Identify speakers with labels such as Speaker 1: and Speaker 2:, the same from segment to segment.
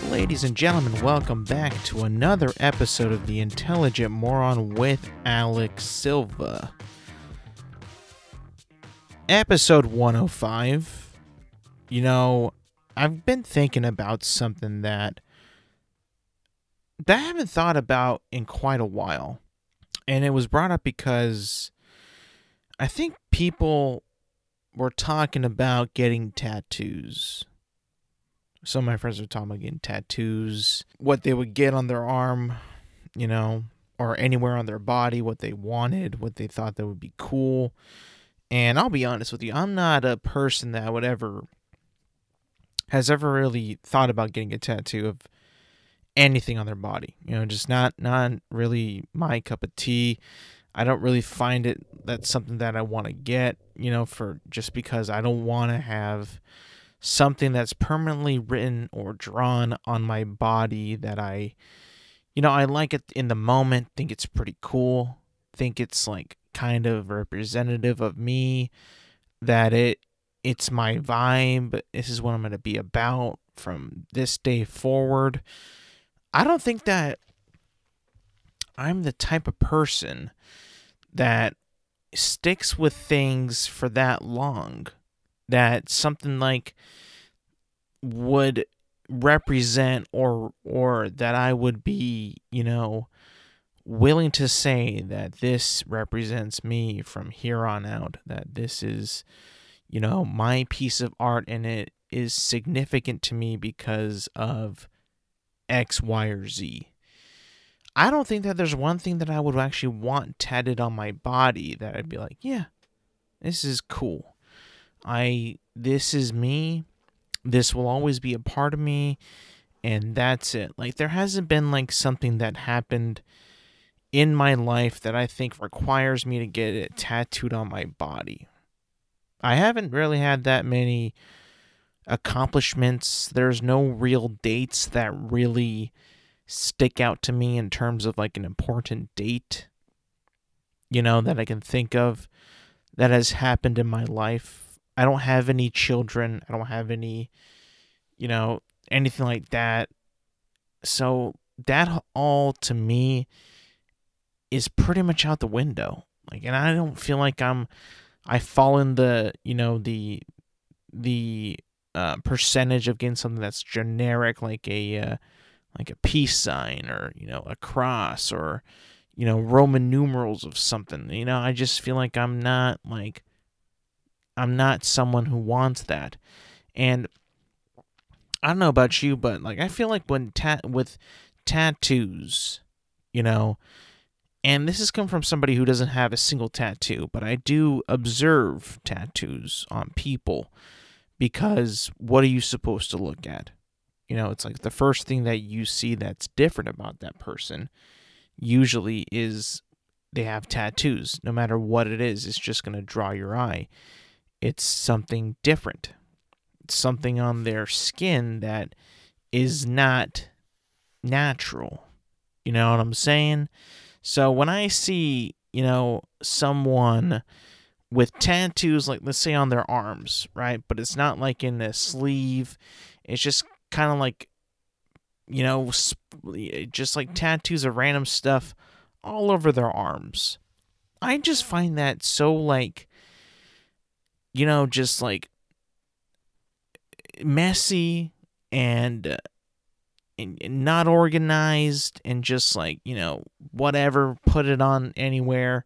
Speaker 1: Ladies and gentlemen, welcome back to another episode of The Intelligent Moron with Alex Silva. Episode 105. You know, I've been thinking about something that I haven't thought about in quite a while. And it was brought up because I think people were talking about getting tattoos. Some of my friends were talking about getting tattoos, what they would get on their arm, you know, or anywhere on their body, what they wanted, what they thought that would be cool. And I'll be honest with you, I'm not a person that has ever really thought about getting a tattoo of anything on their body. You know, just not really my cup of tea. I don't really find that's something that I want to get, you know, for just because I don't want to have something that's permanently written or drawn on my body that I like it in the moment, think it's pretty cool, think it's like kind of representative of me, that it's my vibe, this is what I'm going to be about from this day forward. I don't think that I'm the type of person that sticks with things for that long, that something like would represent or that I would be, you know, willing to say that this represents me from here on out, that this is, you know, my piece of art and it is significant to me because of X, Y, or Z. I don't think that there's one thing that I would actually want tatted on my body that I'd be like, yeah, this is cool. This is me. This will always be a part of me. And that's it. Like, there hasn't been like something that happened in my life that I think requires me to get it tattooed on my body. I haven't really had that many accomplishments. There's no real dates that really stick out to me in terms of like an important date, you know, that I can think of that has happened in my life. I don't have any children. I don't have any, you know, anything like that. So that all to me is pretty much out the window. Like, and I don't feel like I fall in the, you know, the percentage of getting something that's generic, like a peace sign, or, you know, a cross, or, you know, Roman numerals of something. You know, I just feel like I'm not someone who wants that. And I don't know about you, but like, I feel like with tattoos, you know, and this has come from somebody who doesn't have a single tattoo, but I do observe tattoos on people, because what are you supposed to look at? You know, it's like the first thing that you see that's different about that person usually is they have tattoos. No matter what it is, it's just going to draw your eye. It's something different. It's something on their skin that is not natural. You know what I'm saying? So when I see, you know, someone with tattoos, like let's say on their arms, right? But it's not like in a sleeve. It's just kind of like, you know, just like tattoos of random stuff all over their arms. I just find that so like, you know, just like messy and not organized, and just like, you know, whatever, put it on anywhere.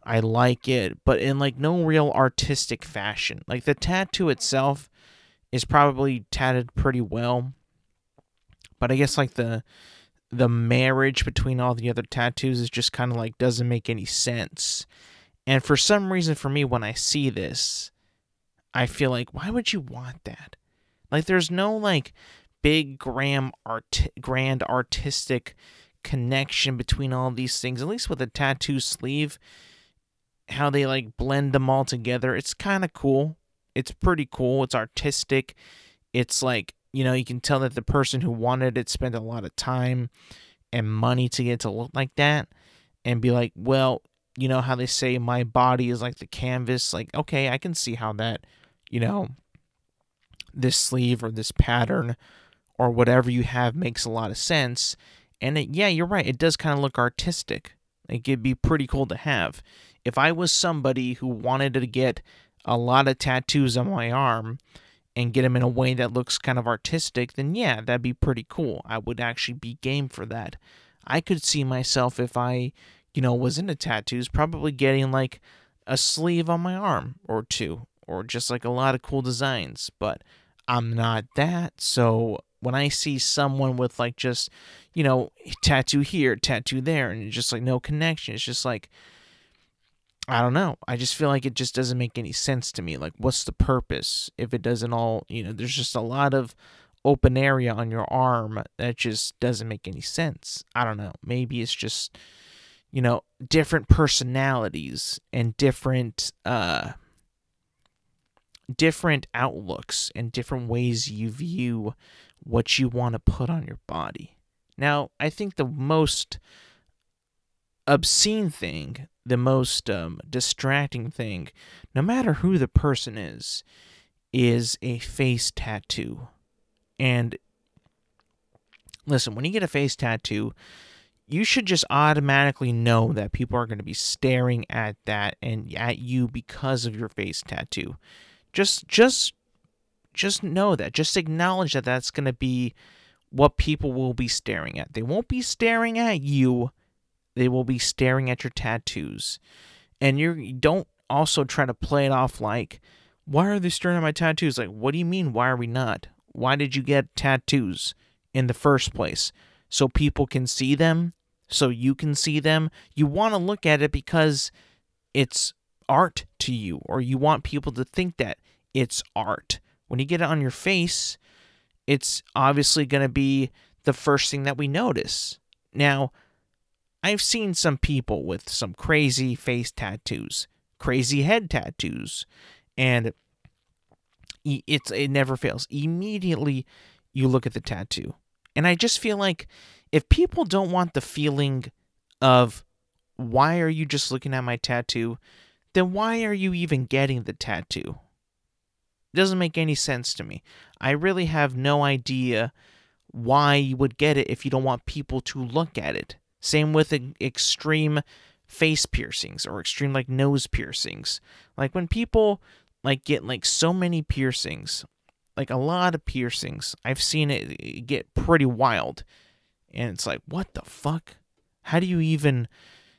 Speaker 1: I like it, but in like no real artistic fashion. Like the tattoo itself is probably tatted pretty well, but I guess like the marriage between all the other tattoos is just kind of like doesn't make any sense. And for some reason, for me, when I see this, I feel like, why would you want that? Like, there's no like big grand artistic connection between all these things. At least with a tattoo sleeve, how they like blend them all together, it's kind of cool. It's pretty cool. It's artistic. It's like, you know, you can tell that the person who wanted it spent a lot of time and money to get it to look like that. and be like, well, you know how they say my body is like the canvas? Like, okay, I can see how that, you know, this sleeve or this pattern or whatever you have makes a lot of sense. And yeah, you're right. It does kind of look artistic. Like, it'd be pretty cool to have. If I was somebody who wanted to get a lot of tattoos on my arm and get them in a way that looks kind of artistic, then yeah, that'd be pretty cool. I would actually be game for that. I could see myself, if I, you know, was into tattoos, probably getting like a sleeve on my arm or two, or just like a lot of cool designs. But I'm not that. So when I see someone with like just, you know, tattoo here, tattoo there, and just like no connection, it's just like, I don't know. I just feel like it just doesn't make any sense to me. Like, what's the purpose if it doesn't all, you know, there's just a lot of open area on your arm that just doesn't make any sense. I don't know. Maybe it's just, you know, different personalities and different outlooks and different ways you view what you want to put on your body. Now, I think the most obscene thing, the most distracting thing, no matter who the person is a face tattoo. And listen, when you get a face tattoo, you should just automatically know that people are going to be staring at that and at you because of your face tattoo. Just know that. Just acknowledge that that's going to be what people will be staring at. They won't be staring at you. They will be staring at your tattoos. And you don't also try to play it off like, why are they staring at my tattoos? Like, what do you mean, why are we not? Why did you get tattoos in the first place? So people can see them? So you can see them? You want to look at it because it's art to you, or you want people to think that it's art. When you get it on your face, it's obviously going to be the first thing that we notice. Now, I've seen some people with some crazy face tattoos, crazy head tattoos, and it never fails. Immediately, you look at the tattoo. And I just feel like if people don't want the feeling of, why are you just looking at my tattoo, then why are you even getting the tattoo? It doesn't make any sense to me. I really have no idea why you would get it if you don't want people to look at it. Same with extreme face piercings or extreme like nose piercings. Like when people like get like so many piercings, like a lot of piercings, I've seen it get pretty wild. And it's like, what the fuck? How do you even,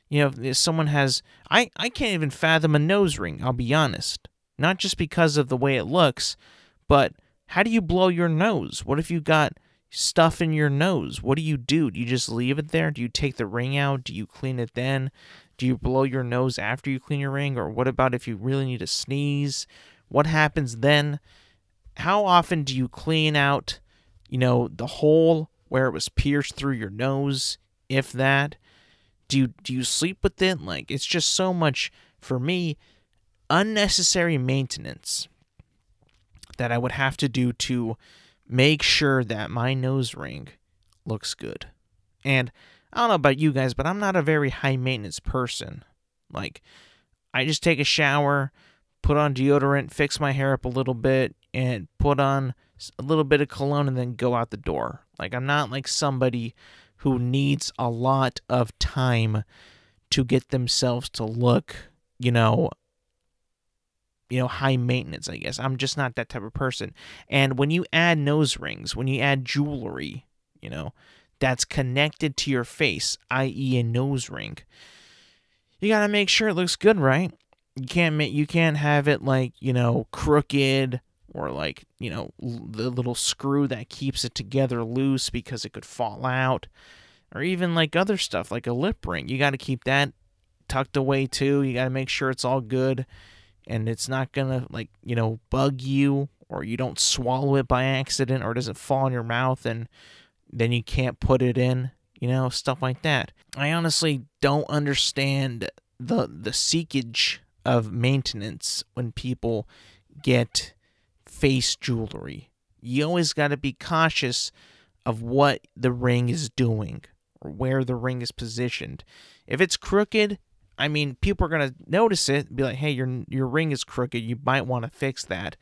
Speaker 1: you know, if someone has, I can't even fathom a nose ring, I'll be honest. Not just because of the way it looks, but how do you blow your nose? What if you got stuff in your nose? What do? Do you just leave it there? Do you take the ring out? Do you clean it then? Do you blow your nose after you clean your ring? Or what about if you really need to sneeze? What happens then? How often do you clean out, you know, the hole where it was pierced through your nose, if that? Do you sleep with it? Like, it's just so much, for me, unnecessary maintenance that I would have to do to make sure that my nose ring looks good. And I don't know about you guys, but I'm not a very high maintenance person. Like, I just take a shower, put on deodorant, fix my hair up a little bit, and put on a little bit of cologne and then go out the door. Like, I'm not like somebody who needs a lot of time to get themselves to look, you know, high maintenance, I guess. I'm just not that type of person. And when you add nose rings, when you add jewelry, you know, that's connected to your face, i.e. a nose ring, you got to make sure it looks good, right? You can't have it like, you know, crooked, or like, you know, the little screw that keeps it together loose because it could fall out, or even like other stuff like a lip ring. You got to keep that tucked away too. You got to make sure it's all good and it's not gonna, like, you know, bug you, or you don't swallow it by accident, or it doesn't fall in your mouth and then you can't put it in, you know, stuff like that. I honestly don't understand the seekage of maintenance when people get face jewelry. You always got to be cautious of what the ring is doing, or where the ring is positioned. If it's crooked, I mean, people are going to notice it and be like, hey, your ring is crooked. You might want to fix that.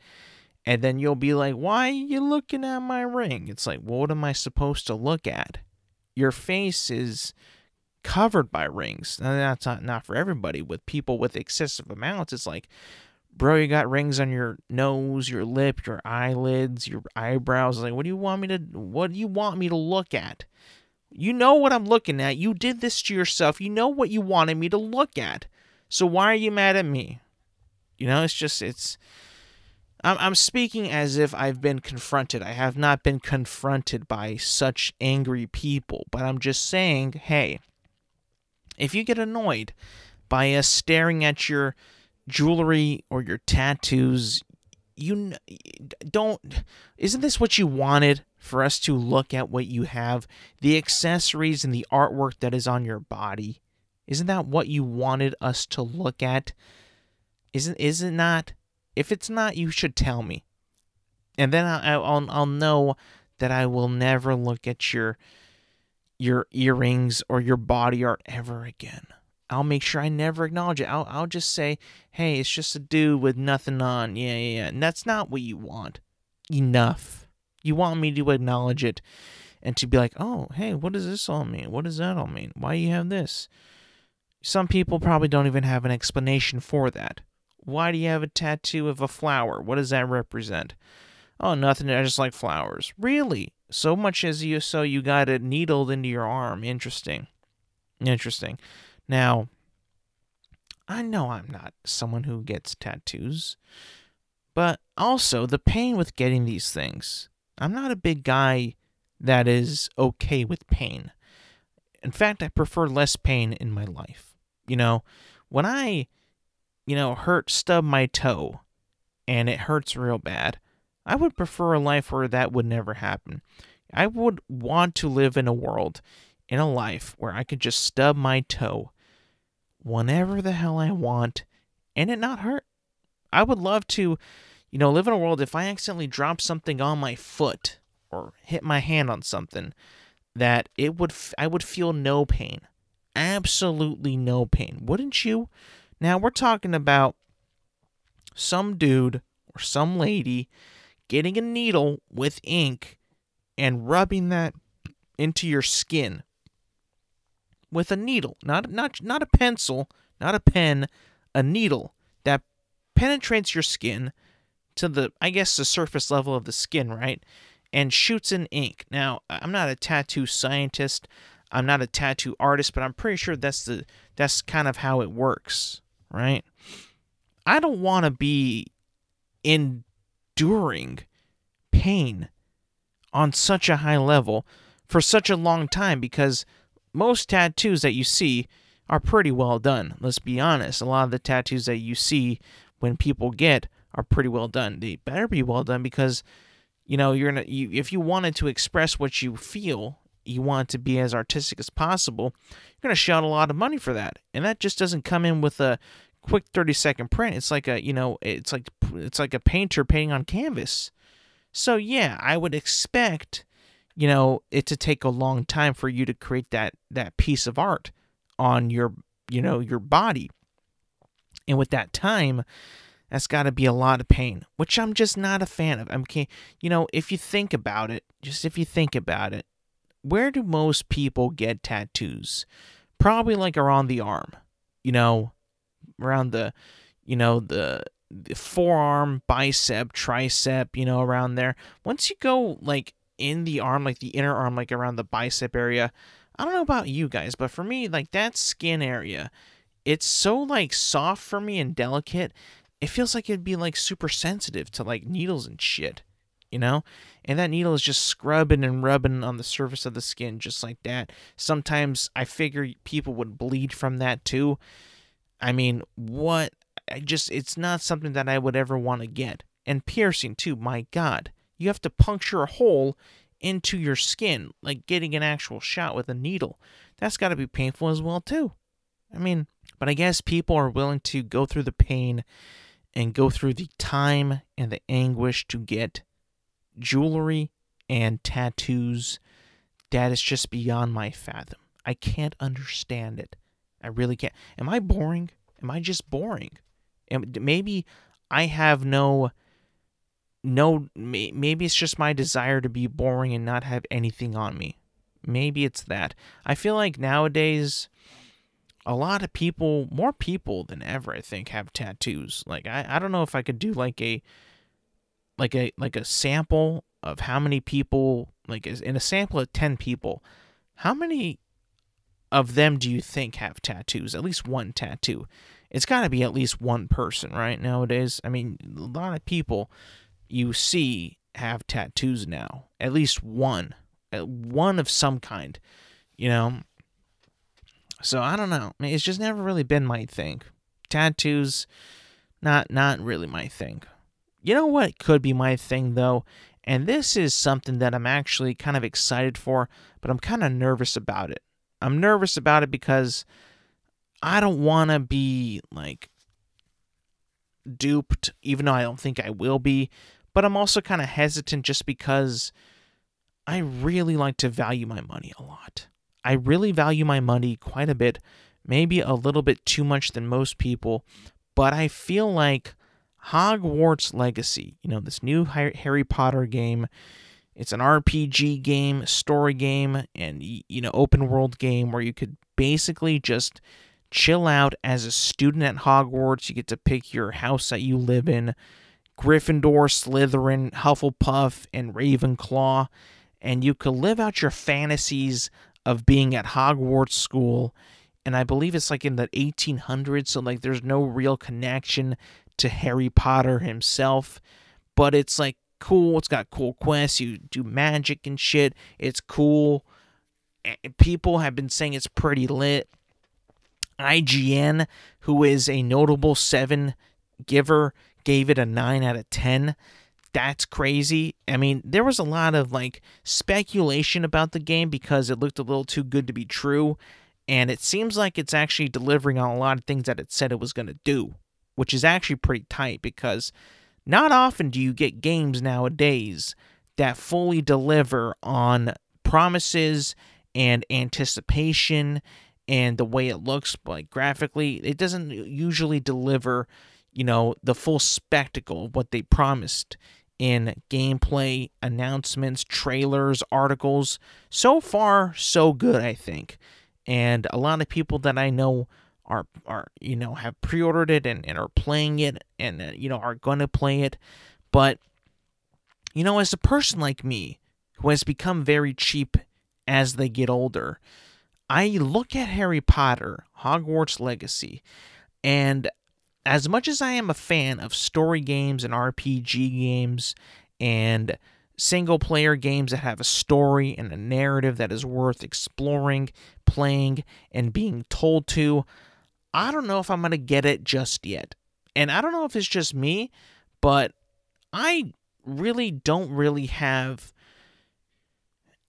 Speaker 1: And then you'll be like, why are you looking at my ring? It's like, well, what am I supposed to look at? Your face is covered by rings. Now, that's not for everybody. With people with excessive amounts, it's like, bro, you got rings on your nose, your lip, your eyelids, your eyebrows. Like, what do you want me to look at? You know what I'm looking at. You did this to yourself. You know what you wanted me to look at. So why are you mad at me? You know, I'm speaking as if I've been confronted. I have not been confronted by such angry people, but I'm just saying, hey, if you get annoyed by us staring at your jewelry or your tattoos, isn't this what you wanted, for us to look at what you have, the accessories and the artwork that is on your body? Isn't that what you wanted us to look at? Is it not? If it's not, you should tell me, and then I'll know that I will never look at your earrings or your body art ever again. I'll make sure I never acknowledge it. I'll just say, hey, it's just a dude with nothing on. Yeah. And that's not what you want. Enough. You want me to acknowledge it and to be like, oh, hey, what does this all mean? What does that all mean? Why do you have this? Some people probably don't even have an explanation for that. Why do you have a tattoo of a flower? What does that represent? Oh, nothing. I just like flowers. Really? So much as you got it needled into your arm. Interesting. Now, I know I'm not someone who gets tattoos, but also the pain with getting these things. I'm not a big guy that is okay with pain. In fact, I prefer less pain in my life. You know, when I, stub my toe and it hurts real bad, I would prefer a life where that would never happen. I would want to live in a world, in a life, where I could just stub my toe whenever the hell I want and it not hurt. I would love to, live in a world, if I accidentally drop something on my foot or hit my hand on something, that I would feel no pain. Absolutely no pain. Wouldn't you? Now, we're talking about some dude or some lady getting a needle with ink and rubbing that into your skin with a needle, not a pencil, not a pen, a needle that penetrates your skin to the surface level of the skin, right? And shoots in ink. Now, I'm not a tattoo scientist, I'm not a tattoo artist, but I'm pretty sure that's kind of how it works, right? I don't want to be enduring pain on such a high level for such a long time, because most tattoos that you see are pretty well done. Let's be honest. A lot of the tattoos that you see when people get are pretty well done. They better be well done, because if you wanted to express what you feel, you want it to be as artistic as possible, you're going to shell out a lot of money for that. And that just doesn't come in with a quick 30-second print. It's like it's like a painter painting on canvas. So yeah, I would expect, it to take a long time for you to create that piece of art on your body. And with that time, that's got to be a lot of pain, which I'm just not a fan of. If you think about it, where do most people get tattoos? Probably like around the arm, around the forearm, bicep, tricep, around there. Once you go like in the arm, like the inner arm, like around the bicep area, I don't know about you guys, but for me, like that skin area, it's so like soft for me and delicate. It feels like it'd be like super sensitive to like needles and shit, and that needle is just scrubbing and rubbing on the surface of the skin just like that. Sometimes I figure people would bleed from that too. It's not something that I would ever want to get. And piercing too, my God. You have to puncture a hole into your skin, like getting an actual shot with a needle. That's got to be painful as well too. But I guess people are willing to go through the pain and go through the time and the anguish to get jewelry and tattoos. That is just beyond my fathom. I can't understand it. I really can't. Am I boring? Am I just boring? Maybe I have maybe it's just my desire to be boring and not have anything on me. Maybe it's that. I feel like nowadays a lot of people, more people than ever, I think, have tattoos. Like I don't know if I could do like a sample of how many people, like in a sample of 10 people, how many of them do you think have tattoos? At least one tattoo. It's got to be at least one person, right? Nowadays, I mean, a lot of people you see have tattoos now. At least one of some kind, you know. So I don't know. It's just never really been my thing. Tattoos, not really my thing. You know what could be my thing though? And this is something that I'm actually kind of excited for, but I'm kind of nervous about it. I'm nervous about it because I don't want to be like duped, even though I don't think I will be. But I'm also kind of hesitant just because I really like to value my money a lot. I really value my money quite a bit, maybe a little bit too much than most people, but I feel like Hogwarts Legacy, this new Harry Potter game, it's an RPG game, story game, and, open world game where you could basically just chill out as a student at Hogwarts. You get to pick your house that you live in, Gryffindor, Slytherin, Hufflepuff, and Ravenclaw, and you could live out your fantasies of being at Hogwarts school. And I believe it's like in the 1800s, so like there's no real connection to Harry Potter himself, but it's like cool. It's got cool quests. You do magic and shit. It's cool. People have been saying it's pretty lit. IGN, who is a notable 7 giver, gave it a 9 out of 10. That's crazy. I mean, there was a lot of like speculation about the game because it looked a little too good to be true, and it seems like it's actually delivering on a lot of things that it said it was going to do, which is actually pretty tight because not often do you get games nowadays that fully deliver on promises and anticipation and the way it looks, like graphically. It doesn't usually deliver, the full spectacle of what they promised in gameplay, announcements, trailers, articles. So far, so good, I think. And a lot of people that I know are have pre-ordered it and are playing it and, are going to play it. But, as a person like me who has become very cheap as they get older, I look at Harry Potter, Hogwarts Legacy, and as much as I am a fan of story games and RPG games and single-player games that have a story and a narrative that is worth exploring, playing, and being told to, I don't know if I'm going to get it just yet. And I don't know if it's just me, but I really don't really have,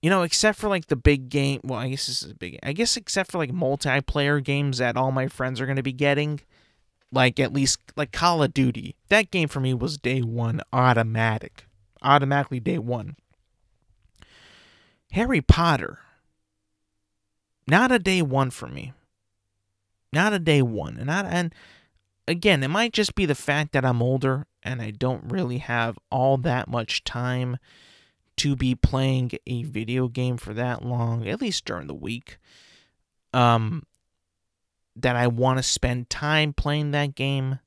Speaker 1: except for like the big game, well, I guess this is a big, I guess except for like multiplayer games that all my friends are going to be getting, like at least like Call of Duty. That game for me was day one automatically day one. Harry Potter, not a day one for me. Not a day one. And again, it might just be the fact that I'm older and I don't really have all that much time to be playing a video game for that long, at least during the week. That I want to spend time playing that game.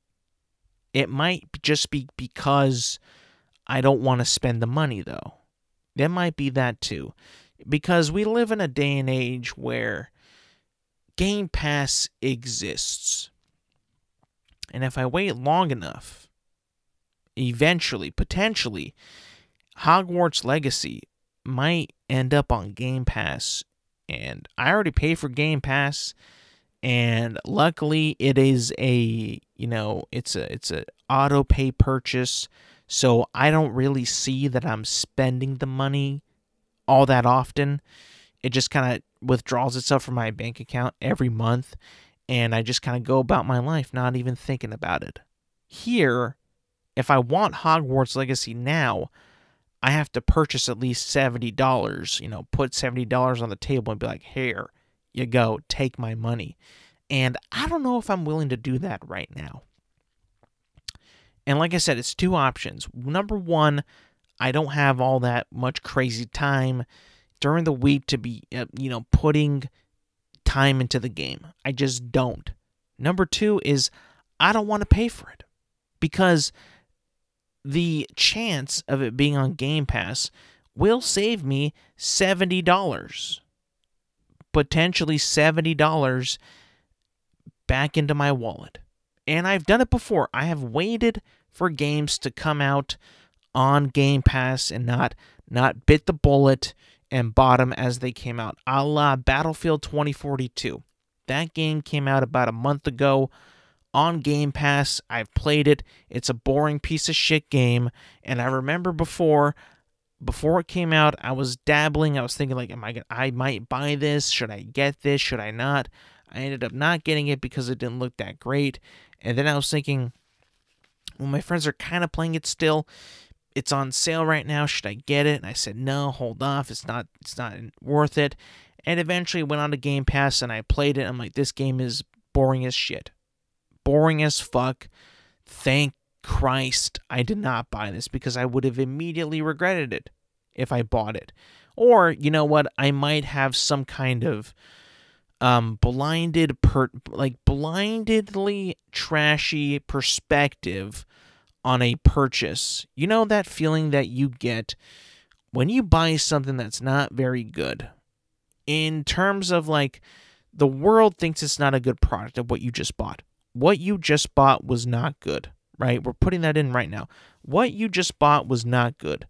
Speaker 1: It might just be because I don't want to spend the money, though. It might be that, too. Because we live in a day and age where Game Pass exists. And if I wait long enough, eventually, potentially, Hogwarts Legacy might end up on Game Pass. And I already pay for Game Pass. And luckily it is a, it's a auto pay purchase. So I don't really see that I'm spending the money all that often. It just kind of withdraws itself from my bank account every month. And I just kind of go about my life, not even thinking about it. Here, if I want Hogwarts Legacy now, I have to purchase at least $70, put $70 on the table and be like, here, you go, take my money. And I don't know if I'm willing to do that right now. And like I said, it's two options. Number one, I don't have all that much crazy time during the week to be, putting time into the game. I just don't. Number two is I don't want to pay for it because the chance of it being on Game Pass will save me $70. Potentially $70 back into my wallet. And I've done it before. I have waited for games to come out on Game Pass and not bit the bullet and bought them as they came out. A la Battlefield 2042. That game came out about a month ago on Game Pass. I've played it. It's a boring piece of shit game. And I remember before it came out, I was dabbling. I was thinking like, I might buy this. Should I get this? Should I not? I ended up not getting it because it didn't look that great. And then I was thinking, well, my friends are kind of playing it still. It's on sale right now. Should I get it? And I said, no, hold off. It's not worth it. And eventually went on to Game Pass and I played it. I'm like, this game is boring as shit. Boring as fuck. Thank Christ I did not buy this because I would have immediately regretted it if I bought it. Or, you know what? I might have some kind of blindedly trashy perspective on a purchase. You know that feeling that you get when you buy something that's not very good? In terms of like, the world thinks it's not a good product of what you just bought. What you just bought was not good, right? We're putting that in right now. What you just bought was not good.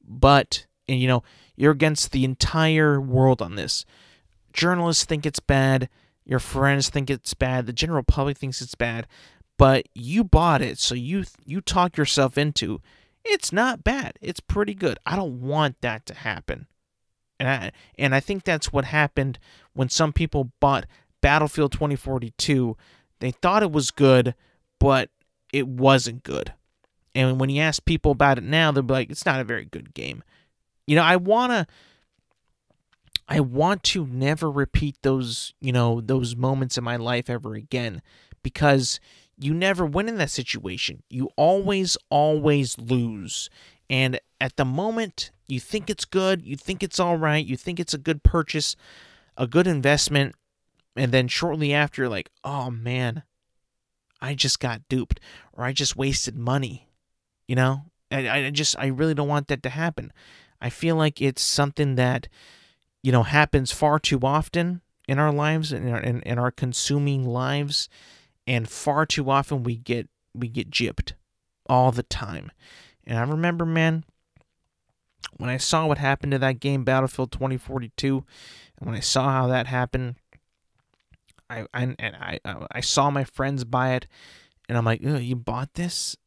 Speaker 1: But, and you're against the entire world on this. Journalists think it's bad. Your friends think it's bad. The general public thinks it's bad. But you bought it, so you talk yourself into, it's not bad. It's pretty good. I don't want that to happen. And I think that's what happened when some people bought Battlefield 2042. They thought it was good, but it wasn't good. And when you ask people about it now, they'll be like, it's not a very good game. I want to never repeat those moments in my life ever again, because you never win in that situation. You always lose. And at the moment, you think it's good, you think it's all right, you think it's a good purchase, a good investment, and then shortly after, you're like, oh man, I just got duped, or I just wasted money. I really don't want that to happen. I feel like it's something that, happens far too often in our lives, in our consuming lives, and far too often we get gypped all the time. And I remember, man, when I saw what happened to that game, Battlefield 2042, and when I saw how that happened, I saw my friends buy it, and I'm like, you bought this?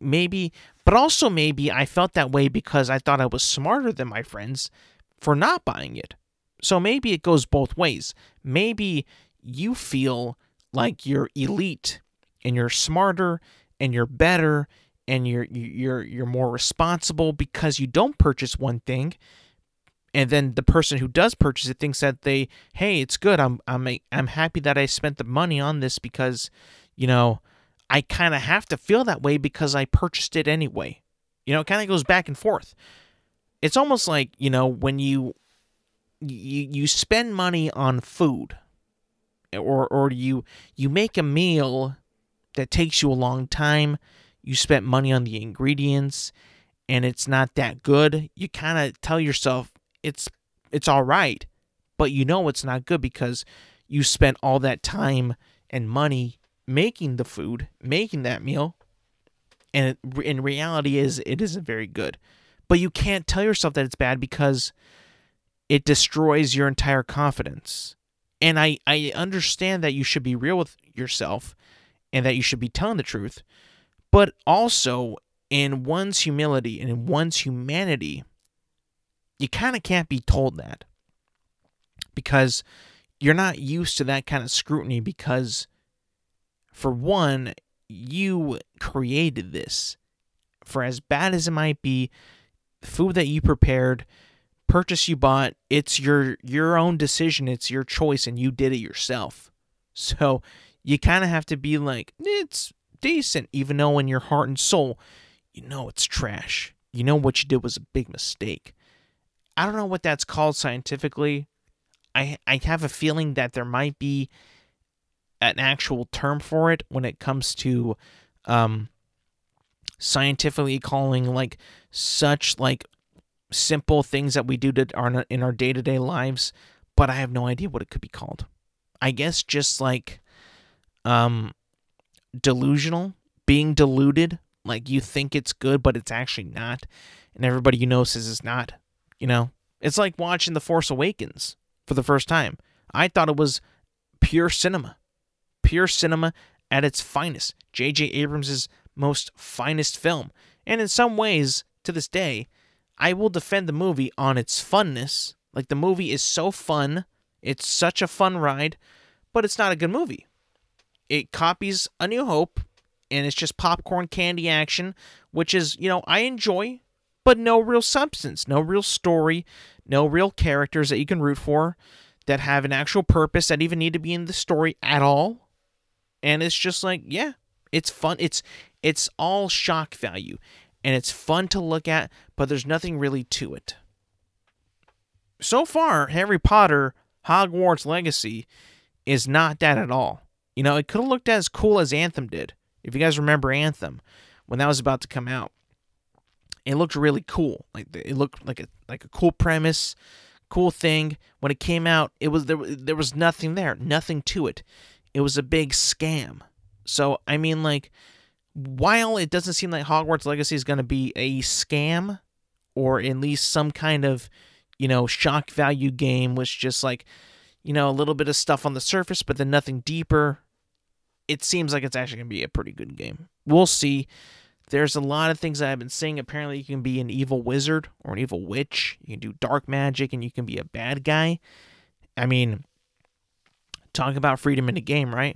Speaker 1: Maybe, but also maybe I felt that way because I thought I was smarter than my friends for not buying it. So maybe it goes both ways. Maybe you feel like you're elite and you're smarter and you're better and you're more responsible because you don't purchase one thing, and then the person who does purchase it thinks that hey, it's good. I'm happy that I spent the money on this because, I kind of have to feel that way because I purchased it anyway. It kind of goes back and forth. It's almost like, when you spend money on food, or you make a meal that takes you a long time, you spent money on the ingredients, and it's not that good, you kind of tell yourself it's all right, but it's not good because you spent all that time and money making the food, making that meal, and in reality it isn't very good. But you can't tell yourself that it's bad because it destroys your entire confidence. And I understand that you should be real with yourself and that you should be telling the truth, but also in one's humility and in one's humanity, you kind of can't be told that because you're not used to that kind of scrutiny because, for one, you created this. For as bad as it might be, the food that you prepared purchase you bought, it's your own decision, it's your choice, and you did it yourself. So you kind of have to be like, it's decent, even though in your heart and soul, you know it's trash. You know what you did was a big mistake. I don't know what that's called scientifically. I have a feeling that there might be an actual term for it when it comes to scientifically calling like such like simple things that we do in our day-to-day lives, but I have no idea what it could be called. I guess just like delusional, being deluded, like you think it's good, but it's actually not, and everybody you know says it's not. It's like watching The Force Awakens for the first time. I thought it was pure cinema at its finest. J.J. Abrams' most finest film, and in some ways, to this day, I will defend the movie on its funness. Like, the movie is so fun, it's such a fun ride, but it's not a good movie. It copies A New Hope, and it's just popcorn candy action, which is, I enjoy, but no real substance, no real story, no real characters that you can root for, that have an actual purpose, that even need to be in the story at all. And it's just like, yeah, it's fun. It's all shock value, and it's fun to look at, but there's nothing really to it. So far, Harry Potter Hogwarts Legacy is not that at all. It could have looked as cool as Anthem did. If you guys remember Anthem, when that was about to come out, it looked really cool. Like, it looked like a cool premise, cool thing. When it came out, there was nothing there, nothing to it. It was a big scam. So I mean, like, while it doesn't seem like Hogwarts Legacy is going to be a scam, or at least some kind of, shock value game, which just like, a little bit of stuff on the surface, but then nothing deeper, it seems like it's actually going to be a pretty good game. We'll see. There's a lot of things that I've been seeing. Apparently, you can be an evil wizard or an evil witch. You can do dark magic, and you can be a bad guy. I mean, talk about freedom in the game, right?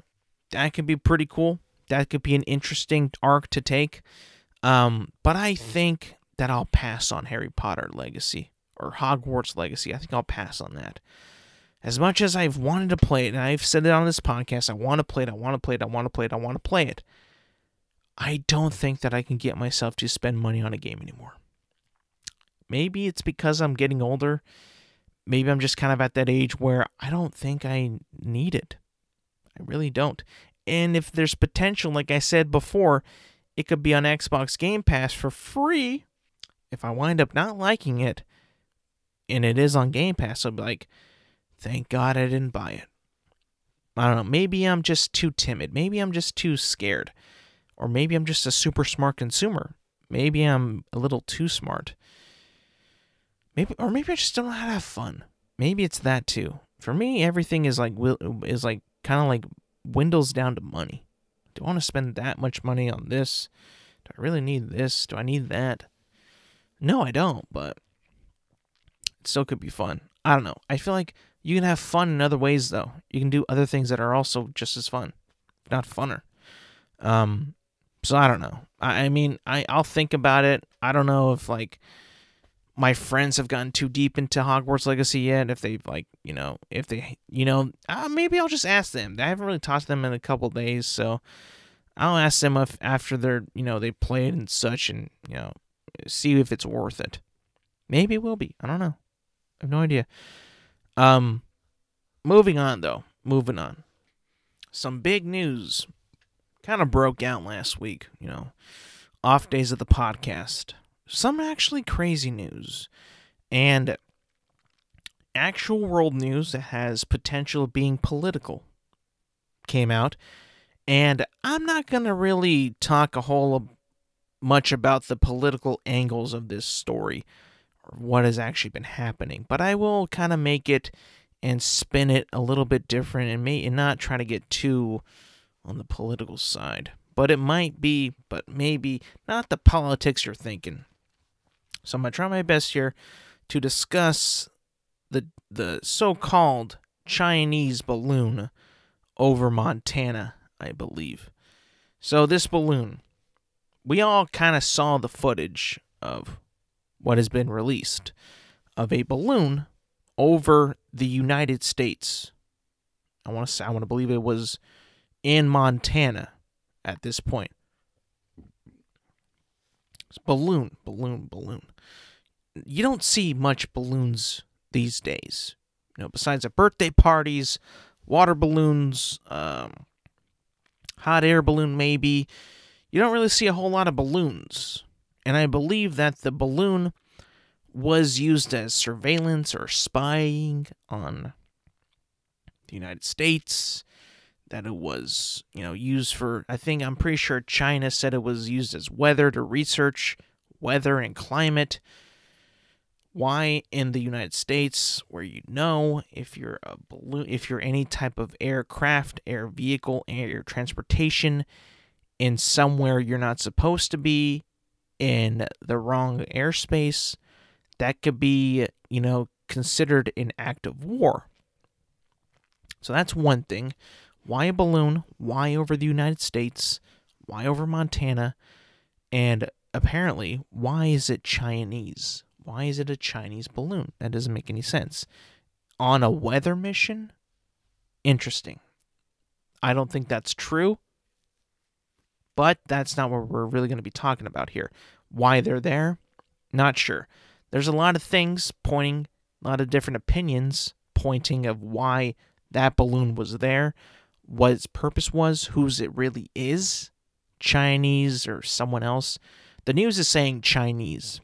Speaker 1: That could be pretty cool. That could be an interesting arc to take. But I think that I'll pass on Harry Potter Legacy or Hogwarts Legacy. I think I'll pass on that. As much as I've wanted to play it, and I've said it on this podcast, I want to play it. I don't think that I can get myself to spend money on a game anymore. Maybe it's because I'm getting older. Maybe I'm just kind of at that age where I don't think I need it. I really don't. And if there's potential, like I said before, it could be on Xbox Game Pass for free. If I wind up not liking it, and it is on Game Pass, I'll be like, thank God I didn't buy it. I don't know. Maybe I'm just too timid. Maybe I'm just too scared. Or maybe I'm just a super smart consumer. Maybe I'm a little too smart. Maybe I just don't know how to have fun. Maybe it's that too. For me, everything is like kind of like dwindles down to money. Do I want to spend that much money on this? Do I really need this? Do I need that? No, I don't, but it still could be fun. I don't know. I feel like you can have fun in other ways, though. You can do other things that are also just as fun, if not funner. So I don't know. I mean, I'll think about it. I don't know if, like, my friends have gotten too deep into Hogwarts Legacy yet. If they've, like, maybe I'll just ask them. I haven't really talked to them in a couple of days, so I'll ask them if after they're, they play it and such, and, see if it's worth it. Maybe it will be. I don't know. I have no idea. Moving on. Some big news kind of broke out last week, off days of the podcast. Some actually crazy news. And actual world news that has potential of being political came out. And I'm not going to really talk a whole much about the political angles of this story, or what has actually been happening. But I will kind of make it and spin it a little bit different, and not try to get too on the political side. But it might be, but maybe not the politics you're thinking. So I'm going to try my best here to discuss the so-called Chinese balloon over Montana, I believe. So this balloon, we all kind of saw the footage of what has been released. of a balloon over the United States. I want to believe it was in Montana at this point. It's balloon. You don't see much balloons these days. Besides at birthday parties, water balloons, hot air balloon maybe. You don't really see a whole lot of balloons. And I believe that the balloon was used as surveillance or spying on the United States. That it was, used for, I'm pretty sure China said it was used as weather, to research weather and climate. Why in the United States, where if you're a balloon, if you're any type of aircraft, air vehicle, air transportation in somewhere you're not supposed to be, in the wrong airspace, that could be, considered an act of war. So that's one thing. Why a balloon? Why over the United States? Why over Montana? And apparently, why is it Chinese? Why is it a Chinese balloon? That doesn't make any sense. On a weather mission? Interesting. I don't think that's true, but that's not what we're really going to be talking about here. Why they're there? Not sure. There's a lot of things pointing, a lot of different opinions pointing of why that balloon was there, what its purpose was, whose it really is, Chinese or someone else. The news is saying Chinese,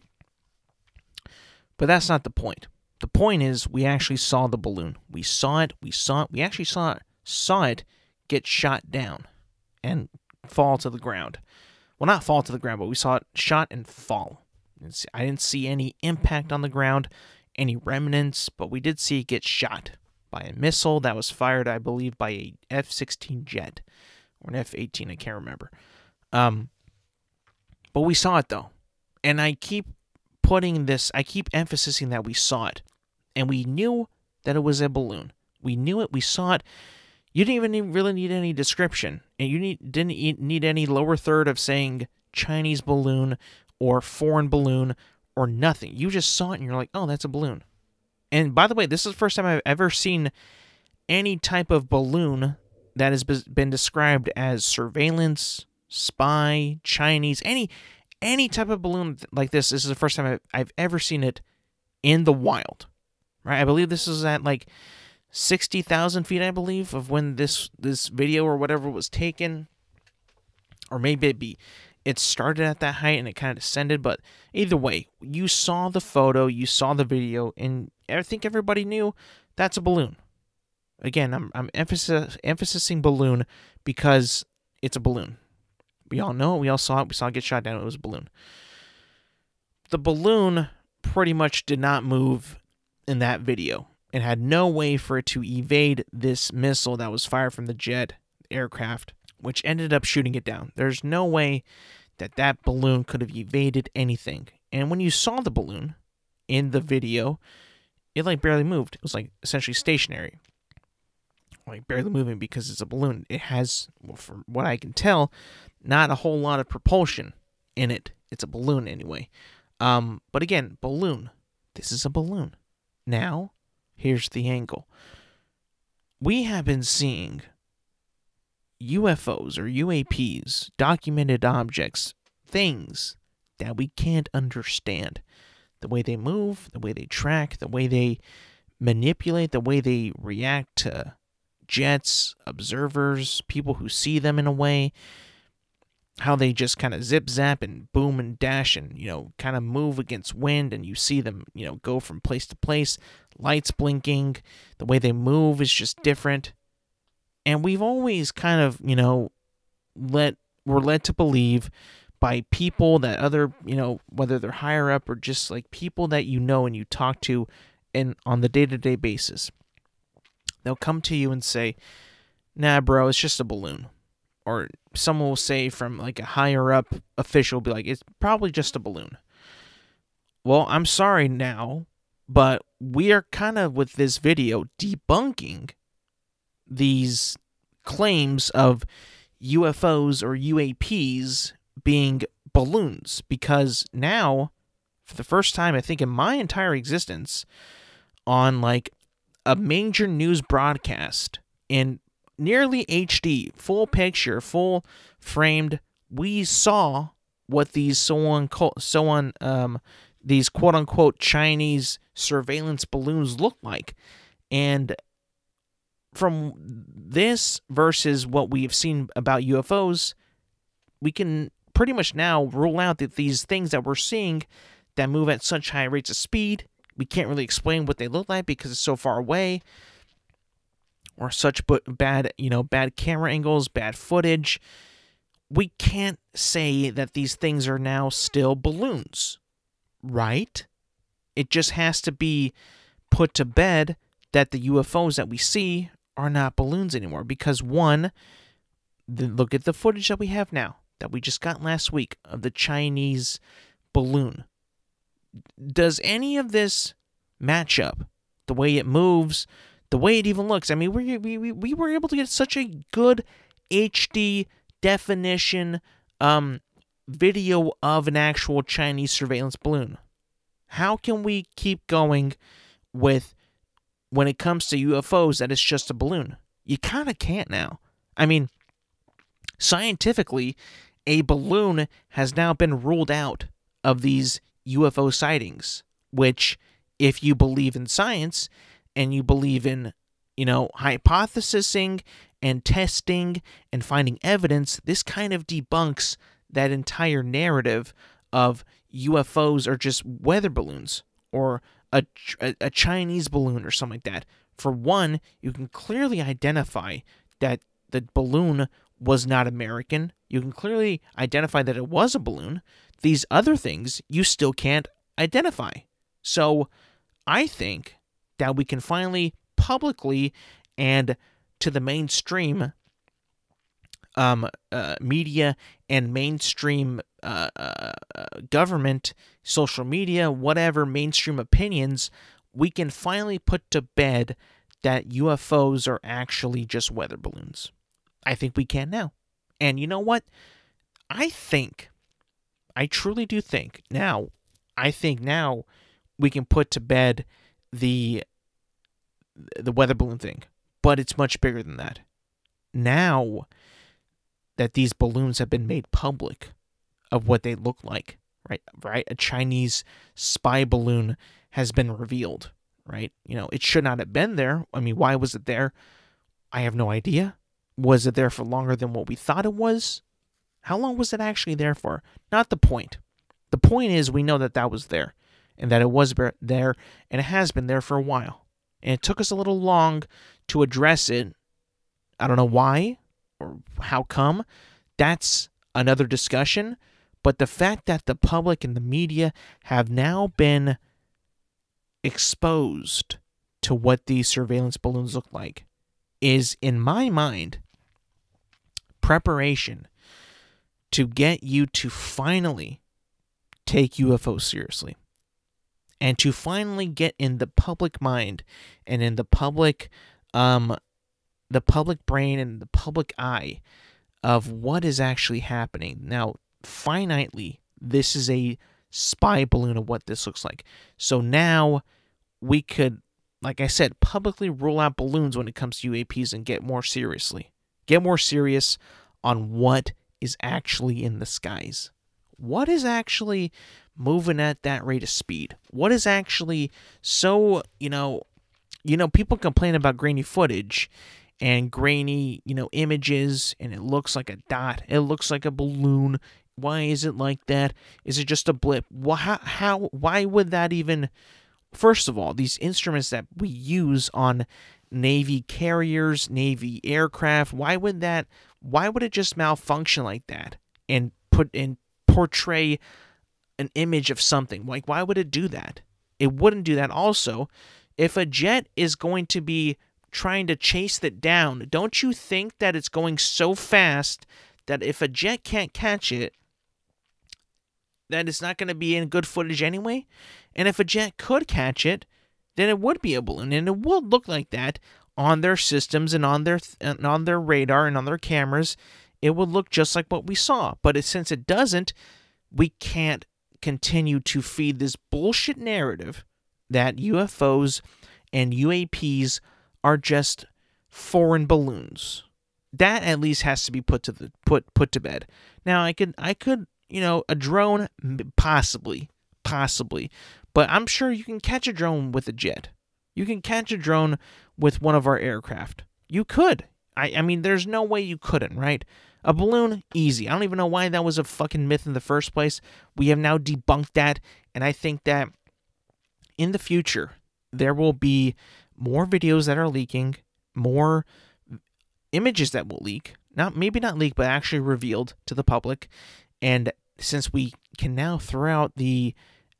Speaker 1: but that's not the point. The point is we actually saw the balloon. We saw it. We actually saw it get shot down and fall to the ground. Well, not fall to the ground, but we saw it shot and fall. I didn't see any impact on the ground, any remnants, but we did see it get shot by a missile that was fired, I believe, by a F-16 jet or an F-18. I can't remember. But we saw it though, and I keep emphasizing that we saw it, and we knew that it was a balloon. We knew it. We saw it. You didn't even really need any description, and you didn't need any lower third of saying Chinese balloon or foreign balloon or nothing. You just saw it, and you're like, oh, that's a balloon. And by the way, this is the first time I've ever seen any type of balloon that has been described as surveillance, spy, Chinese, any type of balloon like this. This is the first time I've ever seen it in the wild. Right? I believe this is at like 60,000 feet, I believe, of when this video or whatever was taken. Or maybe it started at that height and it kind of descended, but either way, you saw the photo, you saw the video, and I think everybody knew that's a balloon. Again, I'm emphasizing balloon because it's a balloon. We all know it, we all saw it, we saw it get shot down, it was a balloon. The balloon pretty much did not move in that video. It had no way for it to evade this missile that was fired from the jet aircraft, which ended up shooting it down. There's no way that balloon could have evaded anything. And when you saw the balloon in the video, it like barely moved. It was like essentially stationary. Like barely moving because it's a balloon. It has, well, from what I can tell, not a whole lot of propulsion in it. It's a balloon anyway. But again, balloon. This is a balloon. Now, here's the angle. We have been seeing UFOs or UAPs, documented objects, things that we can't understand. The way they move, the way they track, the way they manipulate, the way they react to jets, observers, people who see them in a way, how they just kind of zip zap and boom and dash and, kind of move against wind, and you see them, go from place to place, lights blinking, the way they move is just different. And we've always kind of, we're led to believe by people that other, whether they're higher up or just like people that and you talk to on the day-to-day basis. They'll come to you and say, nah, bro, it's just a balloon. Or someone will say from like a higher up official, be like, it's probably just a balloon. Well, I'm sorry now, but we are kind of with this video debunking these claims of UFOs or UAPs being balloons, because now for the first time, I think, in my entire existence, on like a major news broadcast in nearly HD, full picture, full framed. We saw what these these quote unquote Chinese surveillance balloons look like, and from this versus what we have seen about UFOs, we can pretty much now rule out that these things that we're seeing that move at such high rates of speed, we can't really explain what they look like because it's so far away, or such bad camera angles, bad footage. We can't say that these things are now still balloons, right? It just has to be put to bed that the UFOs that we see are not balloons anymore, because one, look at the footage that we have now, that we just got last week of the Chinese balloon. Does any of this match up? The way it moves, the way it even looks. I mean, we were able to get such a good HD definition video of an actual Chinese surveillance balloon. How can we keep going with, when it comes to UFOs, that it's just a balloon? You kind of can't now. I mean, scientifically, a balloon has now been ruled out of these UFO sightings, which, if you believe in science and you believe in, hypothesizing and testing and finding evidence, this kind of debunks that entire narrative of UFOs are just weather balloons or a Chinese balloon or something like that. For one, you can clearly identify that the balloon was not American. You can clearly identify that it was a balloon. These other things you still can't identify. So I think that we can finally publicly and to the mainstream media and mainstream government, social media, whatever, mainstream opinions, we can finally put to bed that UFOs are actually just weather balloons. I think we can now. And you know what? I truly do think now we can put to bed the weather balloon thing. But it's much bigger than that. Now that these balloons have been made public of what they look like, right? A Chinese spy balloon has been revealed, right? It should not have been there. I mean, why was it there? I have no idea. Was it there for longer than what we thought it was? How long was it actually there for? Not the point. The point is, we know that that was there, and that it was there, and it has been there for a while. And it took us a little long to address it. I don't know why or how come. That's another discussion. But the fact that the public and the media have now been exposed to what these surveillance balloons look like is, in my mind, preparation to get you to finally take UFOs seriously. And to finally get in the public mind and in the public brain and the public eye of what is actually happening. Now, finitely, this is a spy balloon of what this looks like. So now we could, like I said, publicly rule out balloons when it comes to UAPs and get more serious on what is actually in the skies. What is actually moving at that rate of speed? What is actually so, people complain about grainy footage and grainy, images, and it looks like a dot. It looks like a balloon. Why is it like that? Is it just a blip? Why would that even... First of all, these instruments that we use on Navy carriers, Navy aircraft, why would it just malfunction like that and portray an image of something? Like, why would it do that? It wouldn't do that. Also, if a jet is going to be trying to chase it down, don't you think that it's going so fast that if a jet can't catch it, that it's not going to be in good footage anyway? And if a jet could catch it, then it would be a balloon, and it would look like that on their systems and on their radar and on their cameras. It would look just like what we saw. But since it doesn't, we can't continue to feed this bullshit narrative that UFOs and UAPs are just foreign balloons. That at least has to be put to bed. Now I could a drone possibly, but I'm sure you can catch a drone with a jet. You can catch a drone with one of our aircraft. You could. I mean, there's no way you couldn't, right? A balloon, easy. I don't even know why that was a fucking myth in the first place. We have now debunked that, and I think that in the future, there will be more videos that are leaking, more images that will leak. Maybe not leak, but actually revealed to the public. And since we can now throw out the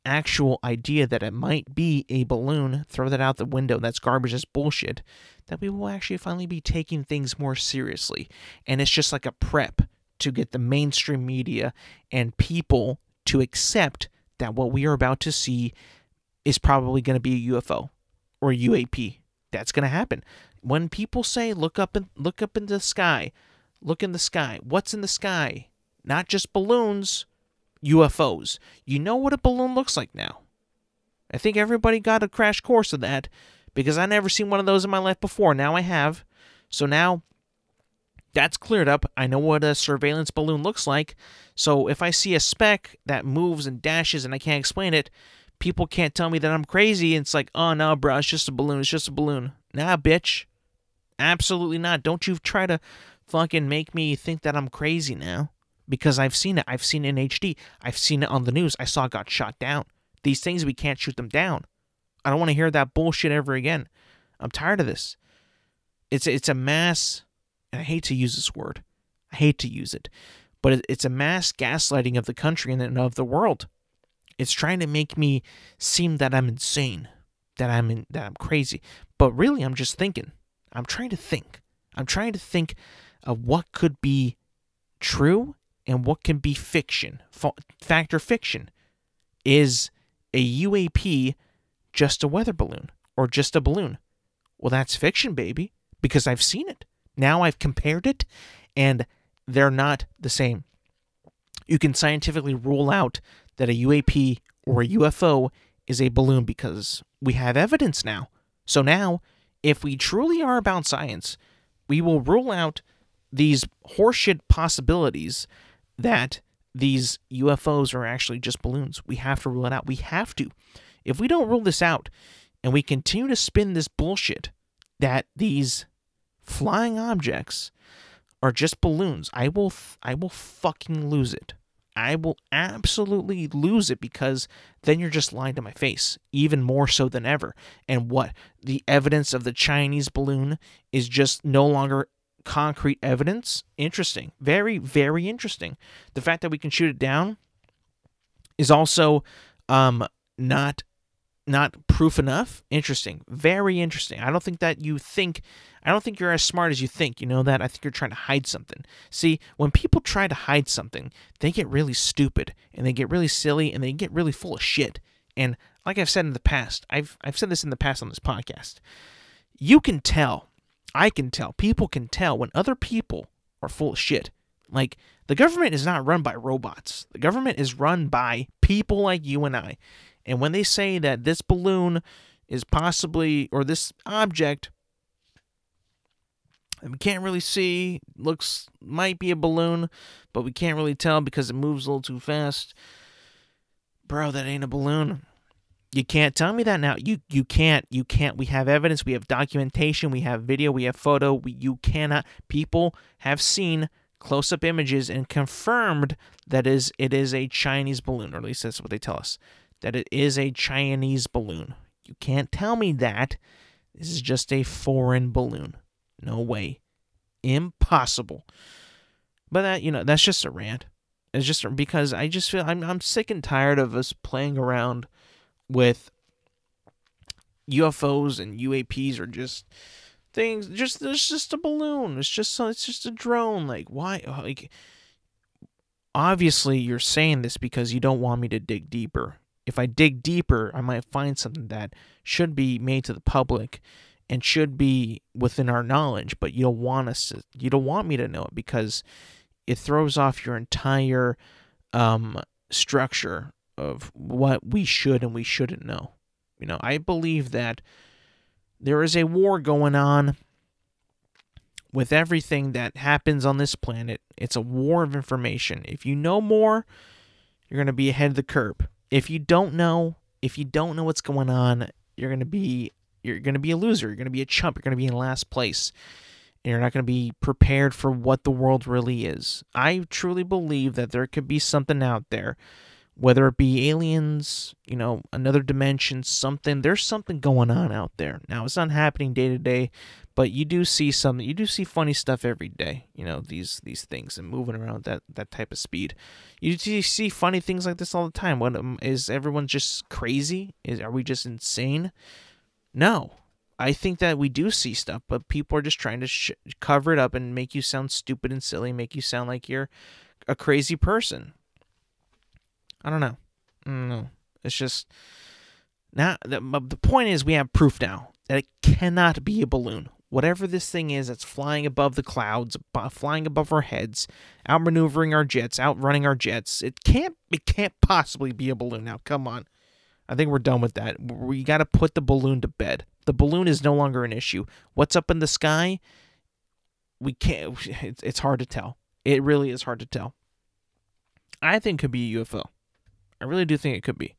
Speaker 1: actual idea that it might be a balloon, throw that out the window, that's garbage, that's bullshit, that we will actually finally be taking things more seriously. And it's just like a prep to get the mainstream media and people to accept that what we are about to see is probably going to be a UFO or a UAP. That's going to happen. When people say, look up in the sky, look in the sky. What's in the sky? Not just balloons, UFOs. You know what a balloon looks like now. I think everybody got a crash course of that because I never seen one of those in my life before. Now I have. So now that's cleared up. I know what a surveillance balloon looks like. So if I see a speck that moves and dashes and I can't explain it, people can't tell me that I'm crazy. And it's like, oh no, bro, it's just a balloon. It's just a balloon. Nah, bitch. Absolutely not. Don't you try to fucking make me think that I'm crazy now. Because I've seen it. I've seen it in HD. I've seen it on the news. I saw it got shot down. These things, we can't shoot them down. I don't want to hear that bullshit ever again. I'm tired of this. It's a mass, and I hate to use this word. I hate to use it. But it's a mass gaslighting of the country and of the world. It's trying to make me seem that I'm insane, that I'm crazy. But really, I'm just thinking. I'm trying to think. I'm trying to think of what could be true and what can be fiction. Fact or fiction. Is a UAP just a weather balloon or just a balloon? Well, that's fiction, baby, because I've seen it. Now I've compared it, and they're not the same. You can scientifically rule out that a UAP or a UFO is a balloon because we have evidence now. So now, if we truly are about science, we will rule out these horseshit possibilities that these UFOs are actually just balloons. We have to rule it out. We have to. If we don't rule this out and we continue to spin this bullshit that these flying objects are just balloons, I will fucking lose it. I will absolutely lose it because then you're just lying to my face, even more so than ever. And what? The evidence of the Chinese balloon is just no longer concrete evidence? Interesting. Very, very interesting. The fact that we can shoot it down is also not proof enough. Interesting. Very interesting. I don't think you're as smart as you think. You know that? I think you're trying to hide something. See, when people try to hide something, they get really stupid and they get really silly and they get really full of shit. And like I've said in the past, I've said this in the past on this podcast. You can tell. I can tell. People can tell when other people are full of shit. Like, the government is not run by robots. The government is run by people like you and I. And when they say that this balloon is possibly, or this object that we can't really see, might be a balloon, but we can't really tell because it moves a little too fast. Bro, that ain't a balloon. You can't tell me that now. You can't. We have evidence. We have documentation. We have video. We have photo. You cannot. People have seen close-up images and confirmed that it is a Chinese balloon, or at least that's what they tell us, that it is a Chinese balloon. You can't tell me that. This is just a foreign balloon. No way. Impossible. But that's just a rant. It's just because I just feel I'm sick and tired of us playing around with UFOs and UAPs, or just things. It's just a balloon. It's just a drone. Like, why? Like, obviously you're saying this because you don't want me to dig deeper. If I dig deeper, I might find something that should be made to the public and should be within our knowledge. But you don't want me to know it because it throws off your entire structure of what we should and we shouldn't know. I believe that there is a war going on with everything that happens on this planet. It's a war of information. If you know more, you're going to be ahead of the curve. If you don't know what's going on, you're going to be a loser. You're going to be a chump. You're going to be in last place. And you're not going to be prepared for what the world really is. I truly believe that there could be something out there, whether it be aliens, another dimension, something. There's something going on out there. Now, it's not happening day to day, but you do see something. You do see funny stuff every day, these things and moving around that type of speed. You see funny things like this all the time. What, is everyone just crazy? Are we just insane? No. I think that we do see stuff, but people are just trying to cover it up and make you sound stupid and silly, make you sound like you're a crazy person. I don't know. It's just, now the point is we have proof now that it cannot be a balloon. Whatever this thing is that's flying above the clouds, flying above our heads, outmaneuvering our jets, outrunning our jets, it can't possibly be a balloon. Now, come on. I think we're done with that. We got to put the balloon to bed. The balloon is no longer an issue. What's up in the sky? We can't. It's hard to tell. It really is hard to tell. I think it could be a UFO. I really do think it could be.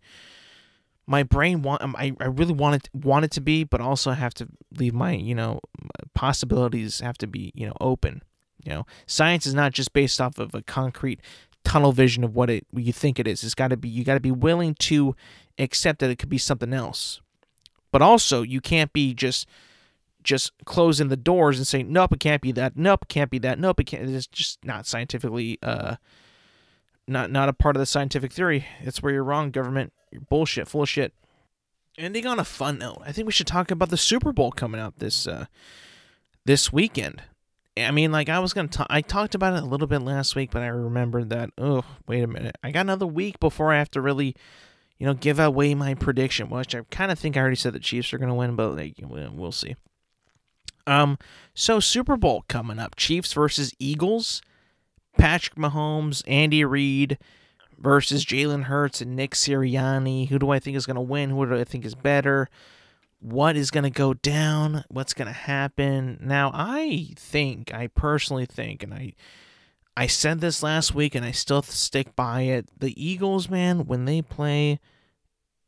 Speaker 1: My brain I really want it to be, but also have to leave my possibilities have to be open. Science is not just based off of a concrete tunnel vision of what you think it is. It's got to be, you got to be willing to accept that it could be something else. But also, you can't be just closing the doors and saying, nope, it can't be that. Nope, it can't be that. Nope, it can't. It's just not scientifically, not a part of the scientific theory. It's where you're wrong, government. You're bullshit, full of shit. Ending on a fun note, I think we should talk about the Super Bowl coming out this weekend. I mean, like, I talked about it a little bit last week, but I remembered that, wait a minute. I got another week before I have to really, give away my prediction, which I kind of think I already said the Chiefs are going to win, but we'll see. So Super Bowl coming up. Chiefs versus Eagles. Patrick Mahomes, Andy Reid versus Jalen Hurts and Nick Sirianni. Who do I think is going to win? Who do I think is better? What is going to go down? What's going to happen? Now, I personally think, and I said this last week and I still stick by it, the Eagles, man, when they play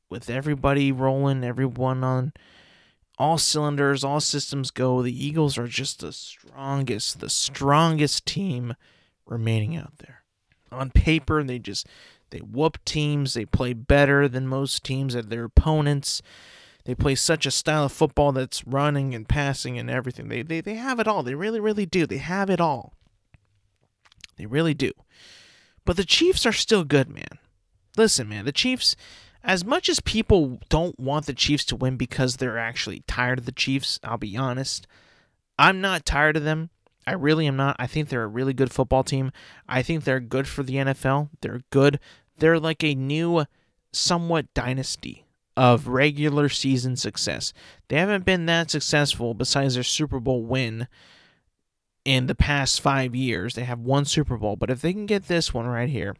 Speaker 1: with everybody rolling, everyone on all cylinders, all systems go, the Eagles are just the strongest team remaining out there. On paper, they whoop teams. They play better than most teams at their opponents. They play such a style of football that's running and passing and everything. They have it all. They really, really do. They have it all. They really do. But the Chiefs are still good, man. Listen, man, the Chiefs, as much as people don't want the Chiefs to win because they're actually tired of the Chiefs, I'll be honest, I'm not tired of them. I really am not. I think they're a really good football team. I think they're good for the NFL. They're good. They're like a new, somewhat dynasty of regular season success. They haven't been that successful besides their Super Bowl win in the past 5 years. They have one Super Bowl, but if they can get this one right here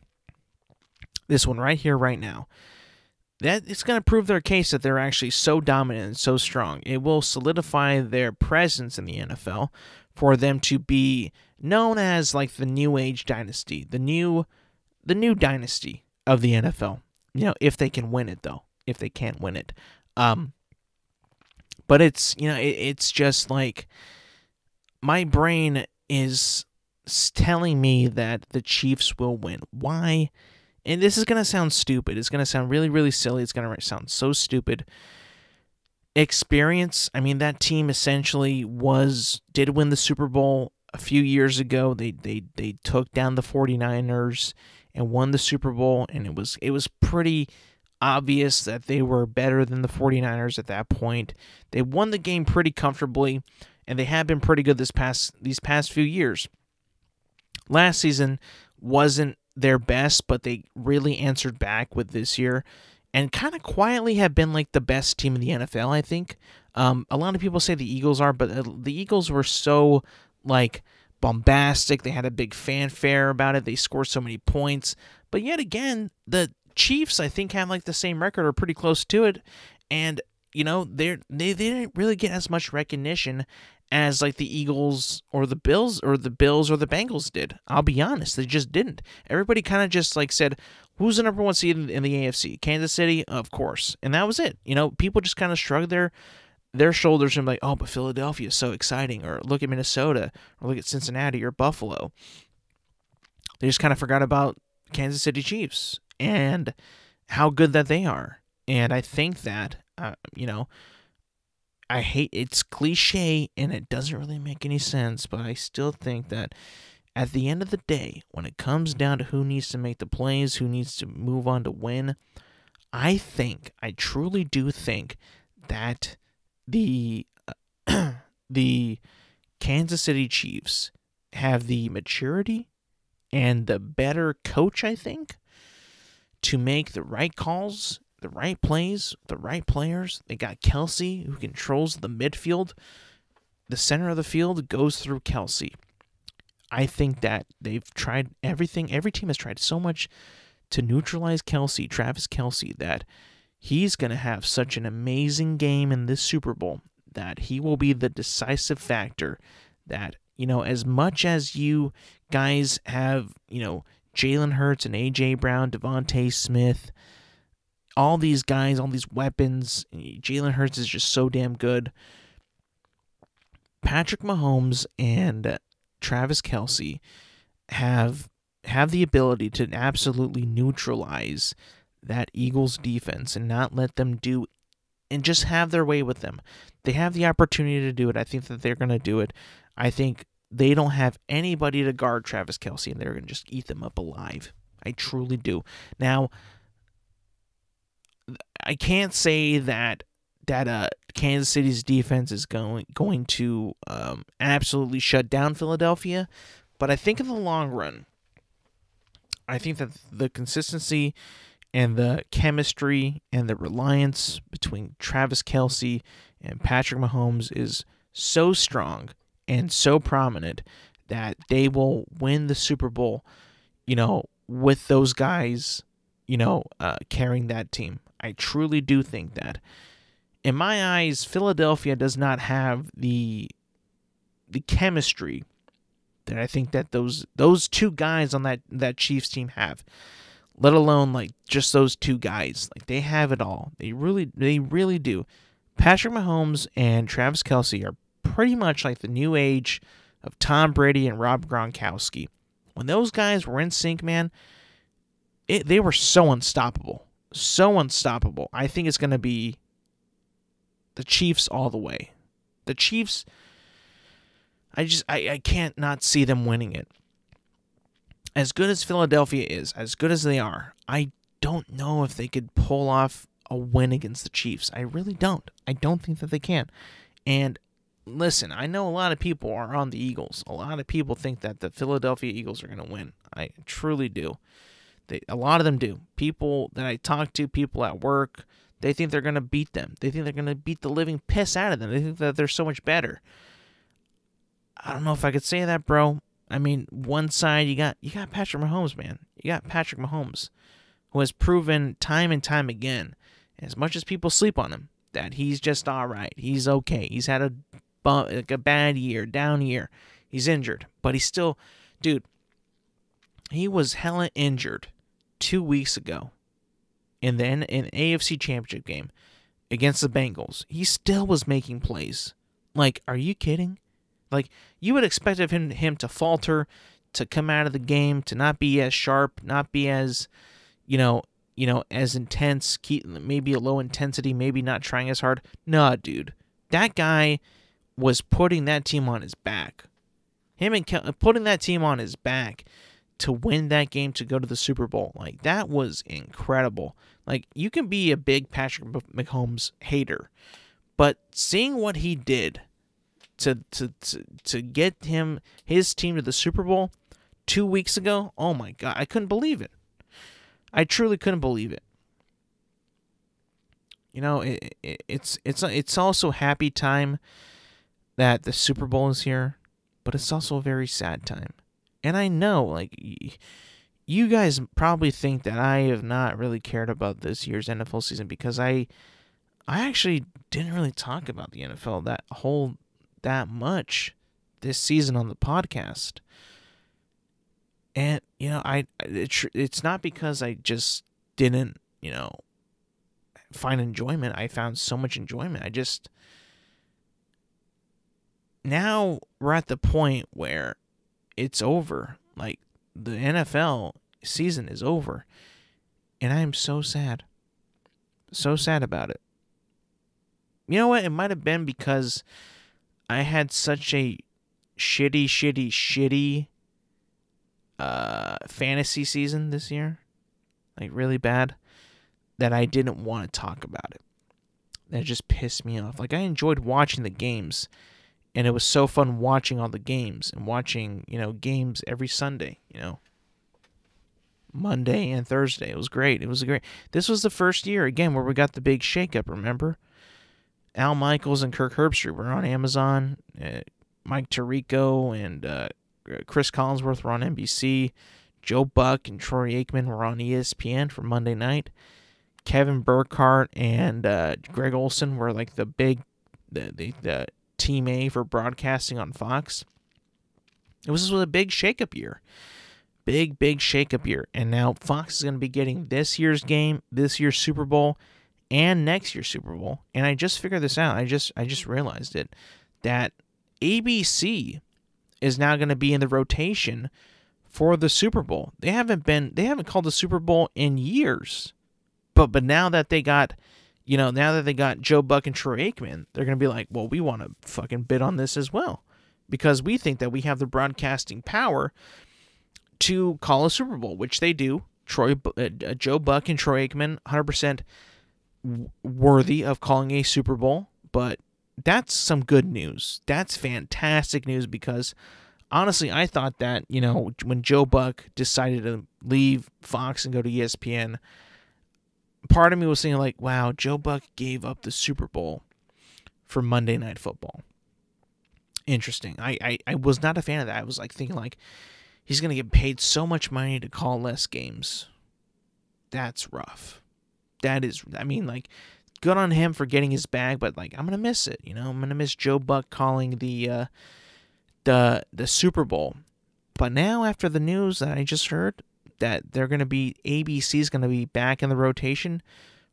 Speaker 1: right now, that it's going to prove their case that they're actually so dominant and so strong. It will solidify their presence in the NFL for them to be known as like the new age dynasty, the new dynasty of the NFL. If they can win it though. If they can't win it. But it's, it's just like my brain is telling me that the Chiefs will win. Why? And this is going to sound stupid. It's going to sound really, really silly. It's going to sound so stupid. Experience. I mean, that team essentially did win the Super Bowl a few years ago. They took down the 49ers and won the Super Bowl, and it was pretty obvious that they were better than the 49ers at that point. They won the game pretty comfortably, and they have been pretty good these past few years. Last season wasn't their best, but they really answered back with this year and kind of quietly have been like the best team in the NFL, I think. A lot of people say the Eagles are, but the Eagles were so like bombastic. They had a big fanfare about it. They scored so many points. But yet again, the Chiefs, I think, have like the same record or pretty close to it, and they didn't really get as much recognition as like the Eagles or the Bills or the Bengals did. I'll be honest, they just didn't. Everybody kind of just like said, "Who's the number one seed in the AFC? Kansas City, of course," and that was it. People just kind of shrugged their shoulders and like, "Oh, but Philadelphia is so exciting," or "Look at Minnesota," or "Look at Cincinnati," or Buffalo. They just kind of forgot about Kansas City Chiefs and how good that they are. And I think that, I hate, it's cliche and it doesn't really make any sense, but I still think that at the end of the day, when it comes down to who needs to make the plays, who needs to move on to win, I truly do think that the the Kansas City Chiefs have the maturity and the better coach, I think, to make the right calls, the right plays, the right players. They got Kelsey, who controls the midfield. The center of the field goes through Kelsey. I think that they've tried everything. Every team has tried so much to neutralize Kelsey, Travis Kelsey, that he's going to have such an amazing game in this Super Bowl that he will be the decisive factor that, as much as you guys have, Jalen Hurts and A.J. Brown, Devontae Smith, all these guys, all these weapons, Jalen Hurts is just so damn good. Patrick Mahomes and Travis Kelsey have the ability to absolutely neutralize that Eagles defense and not let them do and just have their way with them. They have the opportunity to do it. I think that they're going to do it. I think they don't have anybody to guard Travis Kelsey, and they're going to just eat them up alive. I truly do. Now, I can't say that Kansas City's defense is going to absolutely shut down Philadelphia, but I think in the long run, I think that the consistency and the chemistry and the reliance between Travis Kelsey and Patrick Mahomes is so strong and so prominent that they will win the Super Bowl, with those guys, carrying that team. I truly do think that. In my eyes, Philadelphia does not have the chemistry that I think that those two guys on that Chiefs team have. Let alone like just those two guys. Like they have it all. They really do. Patrick Mahomes and Travis Kelsey are pretty much like the new age of Tom Brady and Rob Gronkowski. When those guys were in sync, man, they were so unstoppable. So unstoppable. I think it's going to be the Chiefs all the way. The Chiefs, I can't not see them winning it. As good as Philadelphia is, as good as they are, I don't know if they could pull off a win against the Chiefs. I really don't. I don't think that they can. And listen, I know a lot of people are on the Eagles. A lot of people think that the Philadelphia Eagles are going to win. I truly do. A lot of them do. People that I talk to, people at work, they think they're going to beat them. They think they're going to beat the living piss out of them. They think that they're so much better. I don't know if I could say that, bro. I mean, one side, you got Patrick Mahomes, man. You got Patrick Mahomes, who has proven time and time again, as much as people sleep on him, that he's just all right. He's okay. He's had a bad year, down year. He's injured, but he's still, dude, he was hella injured 2 weeks ago in the AFC Championship game against the Bengals. He still was making plays. Like, are you kidding? Like, you would expect of him to falter, to come out of the game, to not be as sharp, not be as, as intense, maybe a low intensity, maybe not trying as hard. Nah, dude. That guy was putting that team on his back. Putting that team on his back to win that game, to go to the Super Bowl. Like, that was incredible. Like, you can be a big Patrick Mahomes hater, but seeing what he did to get his team to the Super Bowl 2 weeks ago, oh my God, I couldn't believe it. I truly couldn't believe it. It's also happy time that the Super Bowl is here, but it's also a very sad time. And I know, like, you guys probably think that I have not really cared about this year's NFL season because I actually didn't really talk about the NFL that much this season on the podcast. And it's not because I just didn't, find enjoyment. I found so much enjoyment. Now we're at the point where it's over. Like, the NFL season is over. And I am so sad. So sad about it. You know what? It might have been because I had such a shitty fantasy season this year. Like, really bad. That I didn't want to talk about it. That just pissed me off. Like, I enjoyed watching the games. And it was so fun watching all the games. And watching, games every Sunday, Monday and Thursday. It was great. This was the first year, again, where we got the big shakeup, remember? Al Michaels and Kirk Herbstreit were on Amazon. Mike Tirico and Chris Collinsworth were on NBC. Joe Buck and Troy Aikman were on ESPN for Monday night. Kevin Burkhardt and Greg Olson were like the Team A for broadcasting on Fox. It was a big shakeup year. Big shakeup year. And now Fox is going to be getting this year's game, this year's Super Bowl, and next year's Super Bowl. And I just figured this out. I just realized it. That ABC is now going to be in the rotation for the Super Bowl. They haven't called the Super Bowl in years. But now that they got Joe Buck and Troy Aikman, they're going to be like, well, we want to fucking bid on this as well. Because we think that we have the broadcasting power to call a Super Bowl, which they do. Joe Buck and Troy Aikman, 100% worthy of calling a Super Bowl. But that's some good news. That's fantastic news because, honestly, I thought that, when Joe Buck decided to leave Fox and go to ESPN, part of me was thinking like, wow, Joe Buck gave up the Super Bowl for Monday Night Football. Interesting. I was not a fan of that. I was like thinking like, he's going to get paid so much money to call less games. That's rough. That is, good on him for getting his bag, but like, I'm going to miss it. I'm going to miss Joe Buck calling the Super Bowl. But now, after the news that I just heard, that ABC's going to be back in the rotation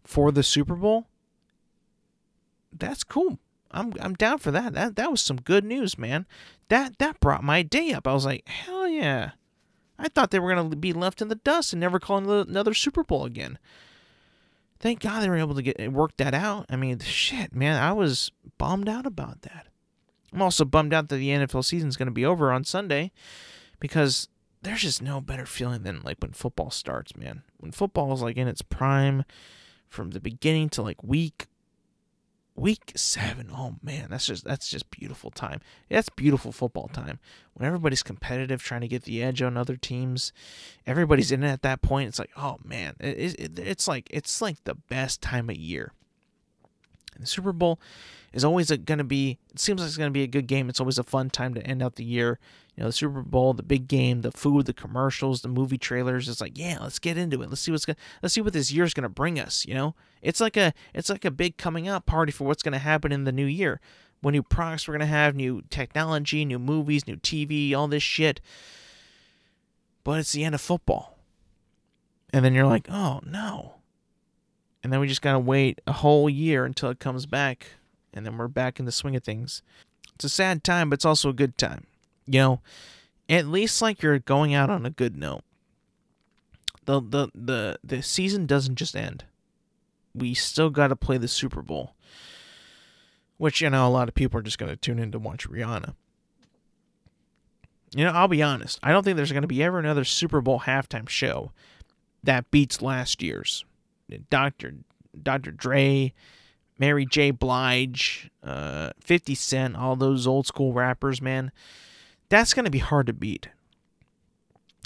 Speaker 1: for the Super Bowl, that's cool. I'm down for that. That was some good news, man. That brought my day up. I was like, hell yeah. I thought they were going to be left in the dust and never call another Super Bowl again. Thank God they were able to work that out. Shit, man, I was bummed out about that. I'm also bummed out that the NFL season is going to be over on Sunday because there's just no better feeling than like when football starts, man. When football is like in its prime from the beginning to like week 7. Oh man, that's just beautiful time. That's beautiful football time. When everybody's competitive, trying to get the edge on other teams, everybody's in it at that point. It's like, oh man, it's like the best time of year. And the Super Bowl is always going to be, it seems like it's going to be a good game. It's always a fun time to end out the year. The Super Bowl, the big game, the food, the commercials, the movie trailers. It's like, yeah, let's get into it. Let's see what this year's going to bring us, It's like a big coming out party for what's going to happen in the new year. What new products we're going to have, new technology, new movies, new TV, all this shit. But it's the end of football. And then you're like, oh, no. And then we just got to wait a whole year until it comes back. And then we're back in the swing of things. It's a sad time, but it's also a good time. At least like you're going out on a good note. The season doesn't just end. We still got to play the Super Bowl. Which, a lot of people are just going to tune in to watch Rihanna. I'll be honest. I don't think there's going to be ever another Super Bowl halftime show that beats last year's. Dr. Dre, Mary J. Blige, 50 Cent, all those old school rappers, man. That's going to be hard to beat.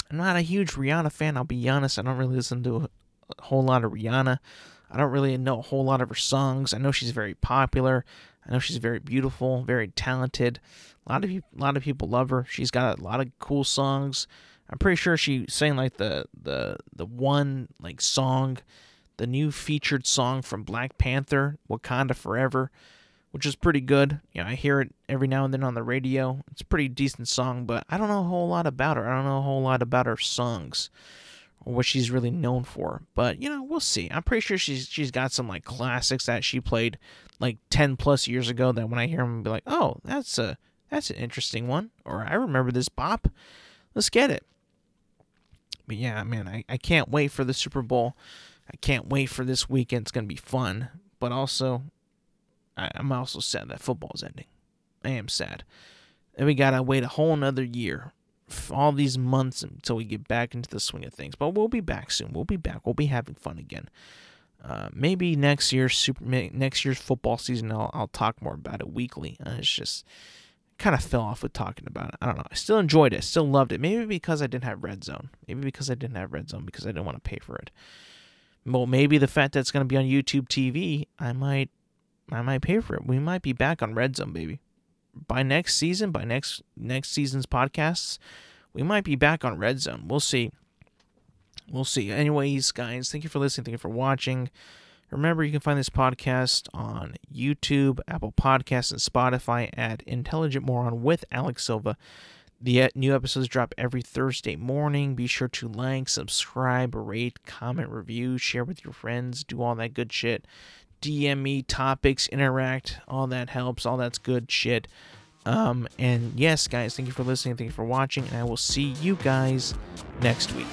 Speaker 1: I'm not a huge Rihanna fan, I'll be honest. I don't really listen to a whole lot of Rihanna. I don't really know a whole lot of her songs. I know she's very popular. I know she's very beautiful, very talented. A lot of people love her. She's got a lot of cool songs. I'm pretty sure she sang like the one like song, the new featured song from Black Panther, Wakanda Forever, which is pretty good. You know, I hear it every now and then on the radio. It's a pretty decent song, but I don't know a whole lot about her. I don't know a whole lot about her songs or what she's really known for. But, you know, we'll see. I'm pretty sure she's got some like classics that she played like 10 plus years ago that when I hear them, I'll be like, oh, that's an interesting one. Or I remember this bop. Let's get it. But yeah, man, I can't wait for the Super Bowl. I can't wait for this weekend. It's going to be fun. But also, I'm also sad that football's ending. I am sad. And we got to wait a whole another year. All these months until we get back into the swing of things. But we'll be back soon. We'll be back. We'll be having fun again. Maybe next year's football season, I'll talk more about it weekly. It's just kind of fell off with talking about it. I don't know. I still enjoyed it. Still loved it. Maybe because I didn't have Red Zone. Because I didn't want to pay for it. Well, maybe the fact that it's going to be on YouTube TV, I might pay for it. We might be back on Red Zone, baby. By next season, by next season's podcasts, we might be back on Red Zone. We'll see. We'll see. Anyways, guys, thank you for listening. Thank you for watching. Remember, you can find this podcast on YouTube, Apple Podcasts, and Spotify at Intelligent Moron with Alex Silva. The new episodes drop every Thursday morning. Be sure to like, subscribe, rate, comment, review, share with your friends, do all that good shit. DM me topics, interact, all that helps, all that's good shit. And yes, guys, thank you for listening, thank you for watching, and I will see you guys next week.